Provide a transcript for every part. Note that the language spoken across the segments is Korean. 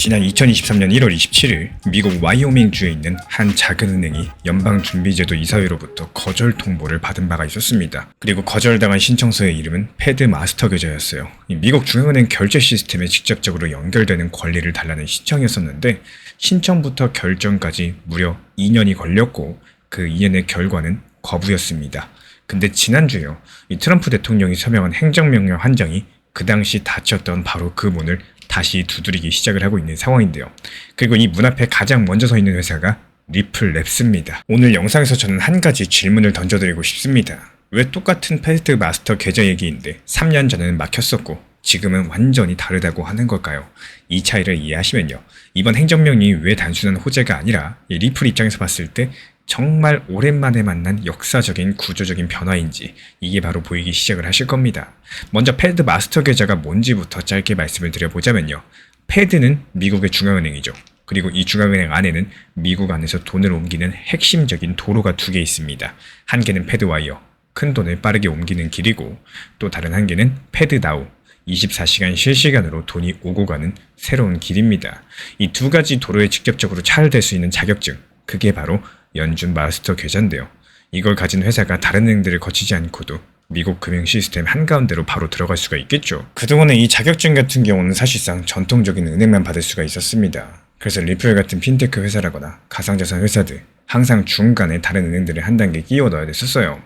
지난 2023년 1월 27일 미국 와이오밍주에 있는 한 작은 은행이 연방준비제도 이사회로부터 거절 통보를 받은 바가 있었습니다. 그리고 거절당한 신청서의 이름은 패드 마스터 계좌였어요. 미국 중앙은행 결제 시스템에 직접적으로 연결되는 권리를 달라는 신청이었었는데 신청부터 결정까지 무려 2년이 걸렸고 그 2년의 결과는 거부였습니다. 근데 지난주에요. 이 트럼프 대통령이 서명한 행정명령 한 장이 그 당시 닫혔던 바로 그 문을 다시 두드리기 시작을 하고 있는 상황인데요. 그리고 이 문 앞에 가장 먼저 서 있는 회사가 리플랩스입니다. 오늘 영상에서 저는 한 가지 질문을 던져드리고 싶습니다. 왜 똑같은 패드 마스터 계좌 얘기인데 3년 전에는 막혔었고 지금은 완전히 다르다고 하는 걸까요? 이 차이를 이해하시면요. 이번 행정명령이 왜 단순한 호재가 아니라 리플 입장에서 봤을 때 정말 오랜만에 만난 역사적인 구조적인 변화인지 이게 바로 보이기 시작을 하실 겁니다. 먼저 패드 마스터 계좌가 뭔지부터 짧게 말씀을 드려보자면요. 패드는 미국의 중앙은행이죠. 그리고 이 중앙은행 안에는 미국 안에서 돈을 옮기는 핵심적인 도로가 두 개 있습니다. 한 개는 패드와이어, 큰 돈을 빠르게 옮기는 길이고 또 다른 한 개는 패드나우, 24시간 실시간으로 돈이 오고 가는 새로운 길입니다. 이 두 가지 도로에 직접적으로 차열될 수 있는 자격증, 그게 바로 연준 마스터 계좌인데요. 이걸 가진 회사가 다른 은행들을 거치지 않고도 미국 금융 시스템 한가운데로 바로 들어갈 수가 있겠죠. 그동안에 이 자격증 같은 경우는 사실상 전통적인 은행만 받을 수가 있었습니다. 그래서 리플 같은 핀테크 회사라거나 가상자산 회사들 항상 중간에 다른 은행들을 한 단계 끼워 넣어야 됐었어요.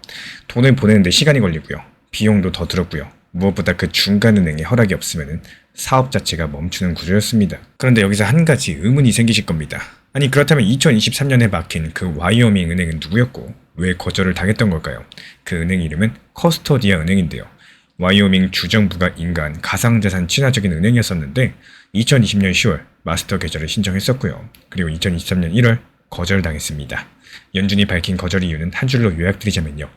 돈을 보내는데 시간이 걸리고요. 비용도 더 들었고요. 무엇보다 그 중간 은행에 허락이 없으면 사업 자체가 멈추는 구조였습니다. 그런데 여기서 한 가지 의문이 생기실 겁니다. 아니 그렇다면 2023년에 막힌 그 와이오밍 은행은 누구였고 왜 거절을 당했던 걸까요? 그 은행 이름은 커스토디아 은행인데요. 와이오밍 주정부가 인가한 가상자산 친화적인 은행이었었는데 2020년 10월 마스터 계좌를 신청했었고요. 그리고 2023년 1월 거절당했습니다. 연준이 밝힌 거절 이유는 한 줄로 요약드리자면요.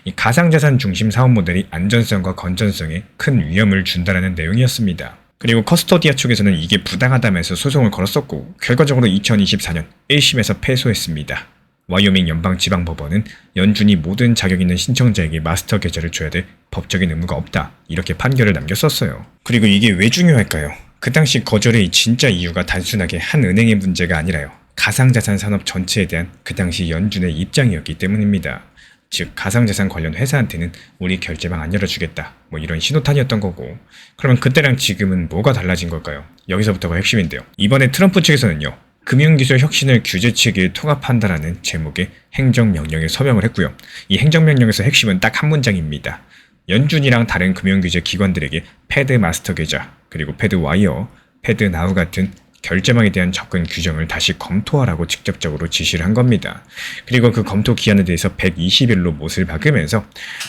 이 가상자산 중심 사업 모델이 안전성과 건전성에 큰 위험을 준다라는 내용이었습니다. 그리고 커스토디아 측에서는 이게 부당하다면서 소송을 걸었었고 결과적으로 2024년 1심에서 패소했습니다. 와이오밍 연방지방법원은 연준이 모든 자격 있는 신청자에게 마스터 계좌를 줘야 될 법적인 의무가 없다 이렇게 판결을 남겼었어요. 그리고 이게 왜 중요할까요? 그 당시 거절의 진짜 이유가 단순하게 한 은행의 문제가 아니라요. 가상자산 산업 전체에 대한 그 당시 연준의 입장이었기 때문입니다. 즉 가상자산 관련 회사한테는 우리 결제방 안 열어주겠다 뭐 이런 신호탄이었던 거고 그러면 그때랑 지금은 뭐가 달라진 걸까요? 여기서부터가 핵심인데요. 이번에 트럼프 측에서는요. 금융기술 혁신을 규제 체계에 통합한다라는 제목의 행정명령에 서명을 했고요. 이 행정명령에서 핵심은 딱 한 문장입니다. 연준이랑 다른 금융규제 기관들에게 패드 마스터 계좌 그리고 패드 와이어, 패드 나우 같은 결제망에 대한 접근 규정을 다시 검토하라고 직접적으로 지시를 한 겁니다. 그리고 그 검토 기한에 대해서 120일로 못을 박으면서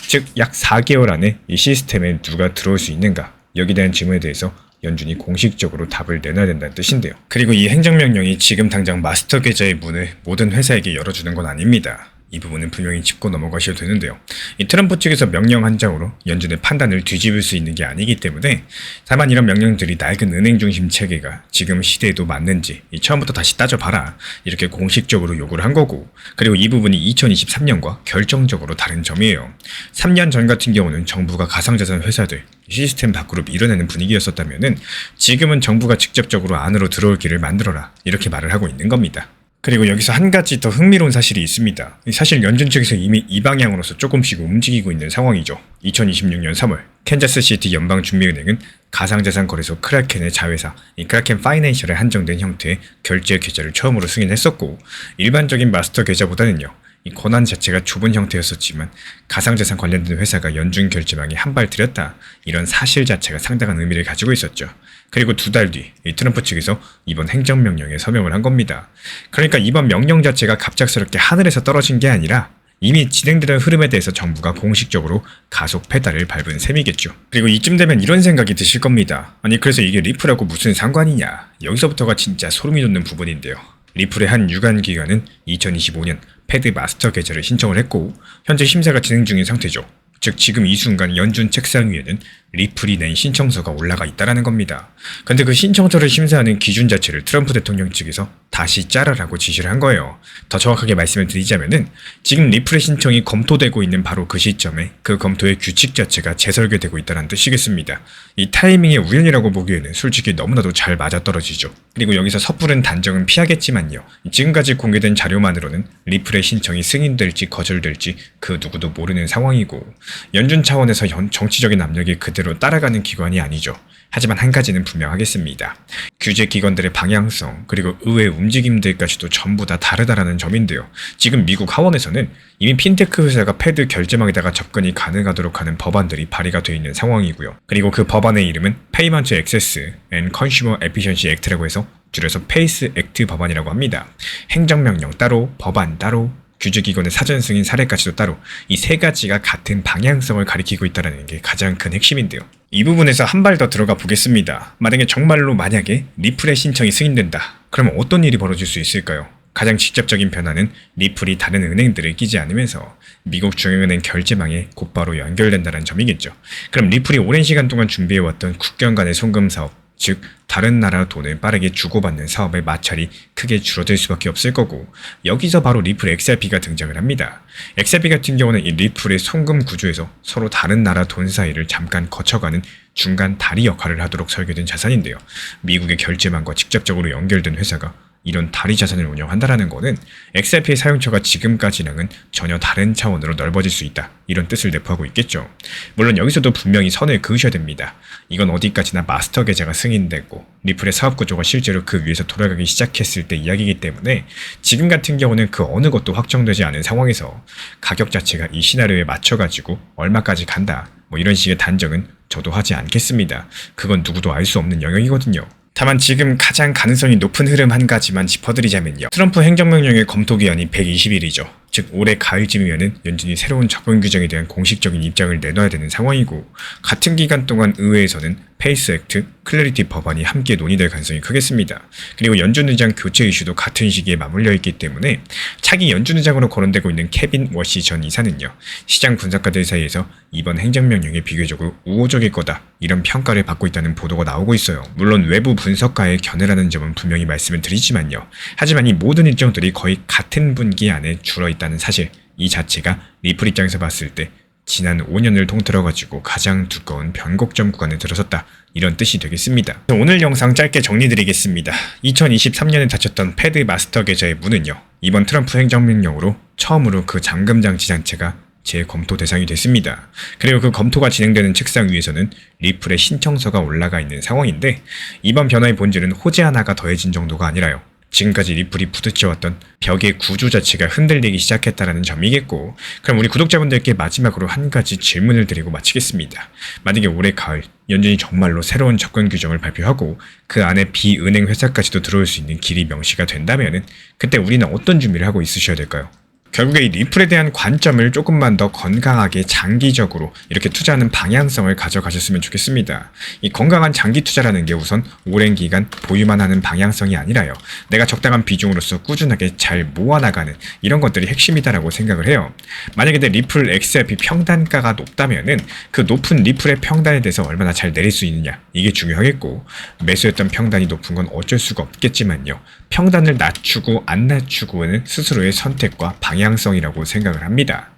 즉 약 4개월 안에 이 시스템에 누가 들어올 수 있는가 여기에 대한 질문에 대해서 연준이 공식적으로 답을 내놔야 된다는 뜻인데요. 그리고 이 행정명령이 지금 당장 마스터 계좌의 문을 모든 회사에게 열어주는 건 아닙니다. 이 부분은 분명히 짚고 넘어가셔도 되는데요. 이 트럼프 측에서 명령 한 장으로 연준의 판단을 뒤집을 수 있는 게 아니기 때문에 다만 이런 명령들이 낡은 은행 중심 체계가 지금 시대에도 맞는지 처음부터 다시 따져봐라 이렇게 공식적으로 요구를 한 거고 그리고 이 부분이 2023년과 결정적으로 다른 점이에요. 3년 전 같은 경우는 정부가 가상자산 회사들 시스템 밖으로 밀어내는 분위기였었다면 지금은 정부가 직접적으로 안으로 들어올 길을 만들어라 이렇게 말을 하고 있는 겁니다. 그리고 여기서 한 가지 더 흥미로운 사실이 있습니다. 사실 연준 측에서 이미 이 방향으로서 조금씩 움직이고 있는 상황이죠. 2026년 3월 캔자스시티 연방준비은행은 가상자산 거래소 크라켄의 자회사 이 크라켄 파이낸셜에 한정된 형태의 결제 계좌를 처음으로 승인했었고 일반적인 마스터 계좌보다는요. 이 권한 자체가 좁은 형태였었지만 가상자산 관련된 회사가 연준 결제망에 한 발 들였다 이런 사실 자체가 상당한 의미를 가지고 있었죠. 그리고 두 달 뒤 트럼프 측에서 이번 행정명령에 서명을 한 겁니다. 그러니까 이번 명령 자체가 갑작스럽게 하늘에서 떨어진 게 아니라 이미 진행되던 흐름에 대해서 정부가 공식적으로 가속 페달을 밟은 셈이겠죠. 그리고 이쯤 되면 이런 생각이 드실 겁니다. 아니 그래서 이게 리플하고 무슨 상관이냐 여기서부터가 진짜 소름이 돋는 부분인데요. 리플의 한 유관 기관은 2025년 패드 마스터 계좌를 신청을 했고 현재 심사가 진행 중인 상태죠. 즉 지금 이 순간 연준 책상 위에는 리플이 낸 신청서가 올라가 있다는 겁니다. 근데 그 신청서를 심사하는 기준 자체를 트럼프 대통령 측에서 다시 짜라라고 지시를 한 거예요. 더 정확하게 말씀을 드리자면은 지금 리플의 신청이 검토되고 있는 바로 그 시점에 그 검토의 규칙 자체가 재설계되고 있다는 뜻이겠습니다. 이 타이밍의 우연이라고 보기에는 솔직히 너무나도 잘 맞아떨어지죠. 그리고 여기서 섣부른 단정은 피하겠지만요. 지금까지 공개된 자료만으로는 리플의 신청이 승인될지 거절될지 그 누구도 모르는 상황이고 연준 차원에서 정치적인 압력이 그대로 따라가는 기관이 아니죠. 하지만 한 가지는 분명하겠습니다. 규제 기관들의 방향성 그리고 의회 움직임들까지도 전부 다 다르다라는 점인데요. 지금 미국 하원에서는 이미 핀테크 회사가 패드 결제망에다가 접근이 가능하도록 하는 법안들이 발의가 되어 있는 상황이고요. 그리고 그 법안의 이름은 Payment Access and Consumer Efficiency Act라고 해서 줄여서 페이스 액트 법안이라고 합니다. 행정명령 따로, 법안 따로, 규제기관의 사전 승인 사례까지도 따로 이 세 가지가 같은 방향성을 가리키고 있다는 게 가장 큰 핵심인데요. 이 부분에서 한 발 더 들어가 보겠습니다. 만약에 리플의 신청이 승인된다. 그러면 어떤 일이 벌어질 수 있을까요? 가장 직접적인 변화는 리플이 다른 은행들을 끼지 않으면서 미국 중앙은행 결제망에 곧바로 연결된다는 점이겠죠. 그럼 리플이 오랜 시간 동안 준비해왔던 국경 간의 송금 사업, 즉 다른 나라 돈을 빠르게 주고받는 사업의 마찰이 크게 줄어들 수밖에 없을 거고 여기서 바로 리플 XRP가 등장을 합니다. XRP 같은 경우는 이 리플의 송금 구조에서 서로 다른 나라 돈 사이를 잠깐 거쳐가는 중간 다리 역할을 하도록 설계된 자산인데요. 미국의 결제망과 직접적으로 연결된 회사가 이런 다리 자산을 운영한다라는 것은 XRP의 사용처가 지금까지랑은 전혀 다른 차원으로 넓어질 수 있다. 이런 뜻을 내포하고 있겠죠. 물론 여기서도 분명히 선을 그으셔야 됩니다. 이건 어디까지나 마스터 계좌가 승인되고 리플의 사업 구조가 실제로 그 위에서 돌아가기 시작했을 때 이야기이기 때문에 지금 같은 경우는 그 어느 것도 확정되지 않은 상황에서 가격 자체가 이 시나리오에 맞춰가지고 얼마까지 간다. 이런 식의 단정은 저도 하지 않겠습니다. 그건 누구도 알 수 없는 영역이거든요. 다만 지금 가장 가능성이 높은 흐름 한 가지만 짚어드리자면요. 트럼프 행정명령의 검토 기한이 120일이죠. 즉 올해 가을쯤이면은 연준이 새로운 접근 규정에 대한 공식적인 입장을 내놔야 되는 상황이고 같은 기간 동안 의회에서는 페이스 액트, 클래리티 법안이 함께 논의될 가능성이 크겠습니다. 그리고 연준 의장 교체 이슈도 같은 시기에 맞물려 있기 때문에 차기 연준 의장으로 거론되고 있는 케빈 워시 전 이사는요. 시장 분석가들 사이에서 이번 행정명령이 비교적으로 우호적일 거다 이런 평가를 받고 있다는 보도가 나오고 있어요. 물론 외부 분석가의 견해라는 점은 분명히 말씀을 드리지만요. 하지만 이 모든 일정들이 거의 같은 분기 안에 줄어있다는 사실 이 자체가 리플 입장에서 봤을 때 지난 5년을 통틀어가지고 가장 두꺼운 변곡점 구간에 들어섰다. 이런 뜻이 되겠습니다. 오늘 영상 짧게 정리드리겠습니다. 2023년에 닫혔던 패드 마스터 계좌의 문은요. 이번 트럼프 행정명령으로 처음으로 그 잠금 장치 자체가 재검토 대상이 됐습니다. 그리고 그 검토가 진행되는 책상 위에서는 리플의 신청서가 올라가 있는 상황인데 이번 변화의 본질은 호재 하나가 더해진 정도가 아니라요. 지금까지 리플이 부딪혀왔던 벽의 구조 자체가 흔들리기 시작했다는 점이겠고 그럼 우리 구독자분들께 마지막으로 한 가지 질문을 드리고 마치겠습니다. 만약에 올해 가을 연준이 정말로 새로운 접근 규정을 발표하고 그 안에 비은행 회사까지도 들어올 수 있는 길이 명시가 된다면은 그때 우리는 어떤 준비를 하고 있으셔야 될까요? 결국에 이 리플에 대한 관점을 조금만 더 건강하게 장기적으로 이렇게 투자하는 방향성을 가져가셨으면 좋겠습니다. 이 건강한 장기 투자라는 게 우선 오랜 기간 보유만 하는 방향성이 아니라요. 내가 적당한 비중으로서 꾸준하게 잘 모아나가는 이런 것들이 핵심이다라고 생각을 해요. 만약에 내 리플 XRP 평단가가 높다면은 그 높은 리플의 평단에 대해서 얼마나 잘 내릴 수 있느냐 이게 중요하겠고 매수했던 평단이 높은 건 어쩔 수가 없겠지만요. 평단을 낮추고 안 낮추고는 스스로의 선택과 방향성이라고 생각을 합니다.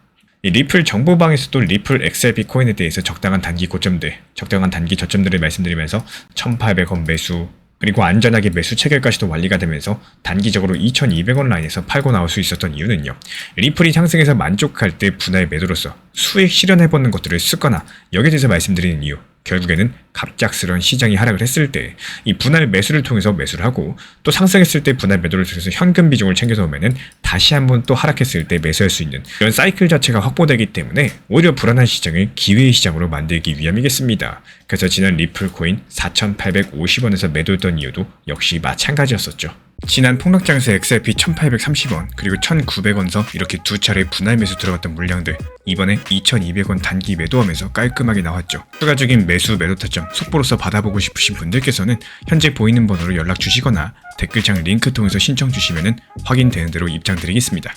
이 리플 정보방에서도 리플 XRP 코인에 대해서 적당한 단기 고점들, 적당한 단기 저점들을 말씀드리면서 1,800원 매수, 그리고 안전하게 매수 체결까지도 완리가 되면서 단기적으로 2,200원 라인에서 팔고 나올 수 있었던 이유는요. 리플이 상승해서 만족할 때 분할 매도로서 수익 실현해보는 것들을 쓰거나 여기에 대해서 말씀드리는 이유. 결국에는 갑작스러운 시장이 하락을 했을 때 이 분할 매수를 통해서 매수를 하고 또 상승했을 때 분할 매도를 통해서 현금 비중을 챙겨서 오면은 다시 한번 또 하락했을 때 매수할 수 있는 이런 사이클 자체가 확보되기 때문에 오히려 불안한 시장을 기회의 시장으로 만들기 위함이겠습니다. 그래서 지난 리플 코인 4,850원에서 매도했던 이유도 역시 마찬가지였었죠. 지난 폭락장에서 XRP 1,830원 그리고 1,900원서 이렇게 두 차례 분할 매수 들어갔던 물량들 이번에 2,200원 단기 매도하면서 깔끔하게 나왔죠. 추가적인 매수 매도 타점 속보로서 받아보고 싶으신 분들께서는 현재 보이는 번호로 연락 주시거나 댓글창 링크 통해서 신청 주시면 확인되는 대로 입장 드리겠습니다.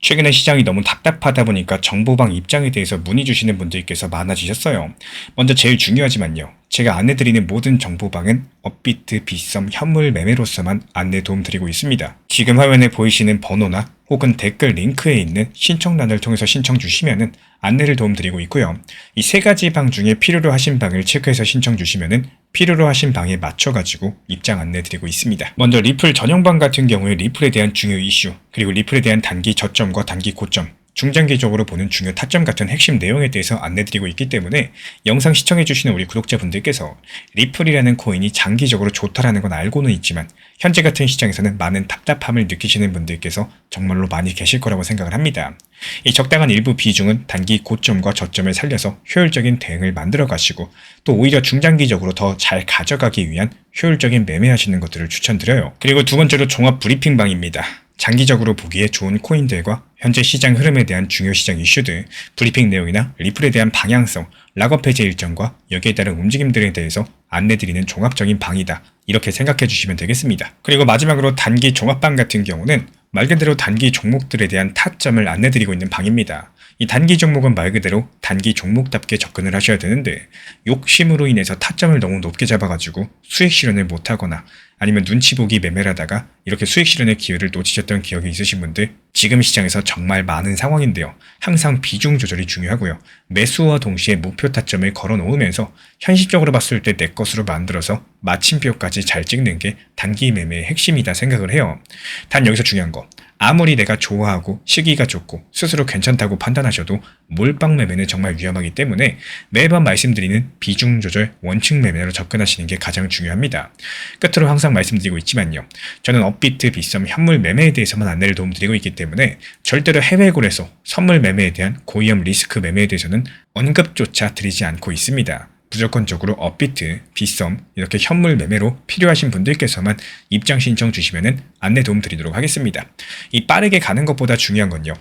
최근에 시장이 너무 답답하다 보니까 정보방 입장에 대해서 문의 주시는 분들께서 많아지셨어요. 먼저 제일 중요하지만요. 제가 안내드리는 모든 정보방은 업비트, 빗썸, 현물 매매로서만 안내 도움 드리고 있습니다. 지금 화면에 보이시는 번호나 혹은 댓글 링크에 있는 신청란을 통해서 신청 주시면은 안내를 도움 드리고 있고요. 이 세 가지 방 중에 필요로 하신 방을 체크해서 신청 주시면은 필요로 하신 방에 맞춰가지고 입장 안내 드리고 있습니다. 먼저 리플 전용방 같은 경우에 리플에 대한 중요 이슈, 그리고 리플에 대한 단기 저점과 단기 고점, 중장기적으로 보는 중요 타점 같은 핵심 내용에 대해서 안내드리고 있기 때문에 영상 시청해주시는 우리 구독자분들께서 리플이라는 코인이 장기적으로 좋다라는 건 알고는 있지만 현재 같은 시장에서는 많은 답답함을 느끼시는 분들께서 정말로 많이 계실 거라고 생각을 합니다. 이 적당한 일부 비중은 단기 고점과 저점을 살려서 효율적인 대응을 만들어 가시고 또 오히려 중장기적으로 더 잘 가져가기 위한 효율적인 매매하시는 것들을 추천드려요. 그리고 두 번째로 종합 브리핑방입니다. 장기적으로 보기에 좋은 코인들과 현재 시장 흐름에 대한 중요 시장 이슈들, 브리핑 내용이나 리플에 대한 방향성, 락업 해제 일정과 여기에 따른 움직임들에 대해서 안내드리는 종합적인 방이다. 이렇게 생각해 주시면 되겠습니다. 그리고 마지막으로 단기 종합방 같은 경우는 말 그대로 단기 종목들에 대한 타점을 안내드리고 있는 방입니다. 이 단기 종목은 말 그대로 단기 종목답게 접근을 하셔야 되는데 욕심으로 인해서 타점을 너무 높게 잡아가지고 수익 실현을 못하거나 아니면 눈치 보기 매매를 하다가 이렇게 수익 실현의 기회를 놓치셨던 기억이 있으신 분들 지금 시장에서 정말 많은 상황인데요. 항상 비중 조절이 중요하고요. 매수와 동시에 목표 타점을 걸어 놓으면서 현실적으로 봤을 때 내 것으로 만들어서 마침표까지 잘 찍는 게 단기 매매의 핵심이다 생각을 해요. 단 여기서 중요한 거. 아무리 내가 좋아하고 시기가 좋고 스스로 괜찮다고 판단하셔도 몰빵 매매는 정말 위험하기 때문에 매번 말씀드리는 비중 조절 원칙 매매로 접근하시는 게 가장 중요합니다. 끝으로 항상 말씀드리고 있지만요. 저는 업비트, 빗썸, 현물 매매에 대해서만 안내를 도움드리고 있기 때문에 절대로 해외골에서 선물 매매에 대한 고위험 리스크 매매에 대해서는 언급조차 드리지 않고 있습니다. 무조건적으로 업비트, 빗썸 이렇게 현물 매매로 필요하신 분들께서만 입장 신청 주시면은 안내 도움 드리도록 하겠습니다. 이 빠르게 가는 것보다 중요한 건요.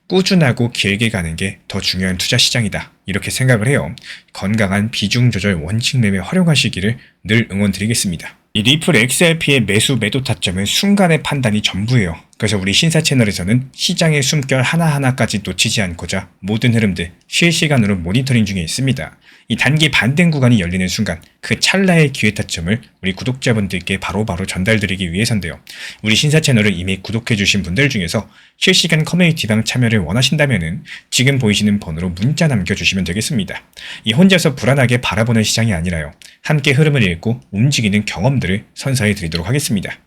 꾸준하고 길게 가는 게 더 중요한 투자 시장이다. 이렇게 생각을 해요. 건강한 비중 조절 원칙 매매 활용하시기를 늘 응원드리겠습니다. 이 리플 XRP의 매수 매도 타점은 순간의 판단이 전부예요. 그래서 우리 신사 채널에서는 시장의 숨결 하나하나까지 놓치지 않고자 모든 흐름들 실시간으로 모니터링 중에 있습니다. 이 단기 반등 구간이 열리는 순간 그 찰나의 기회 타점을 우리 구독자분들께 바로바로 전달드리기 위해서인데요. 우리 신사 채널을 이미 구독해주신 분들 중에서 실시간 커뮤니티방 참여를 원하신다면 지금 보이시는 번호로 문자 남겨주시면 되겠습니다. 이 혼자서 불안하게 바라보는 시장이 아니라요. 함께 흐름을 읽고 움직이는 경험들을 선사해 드리도록 하겠습니다.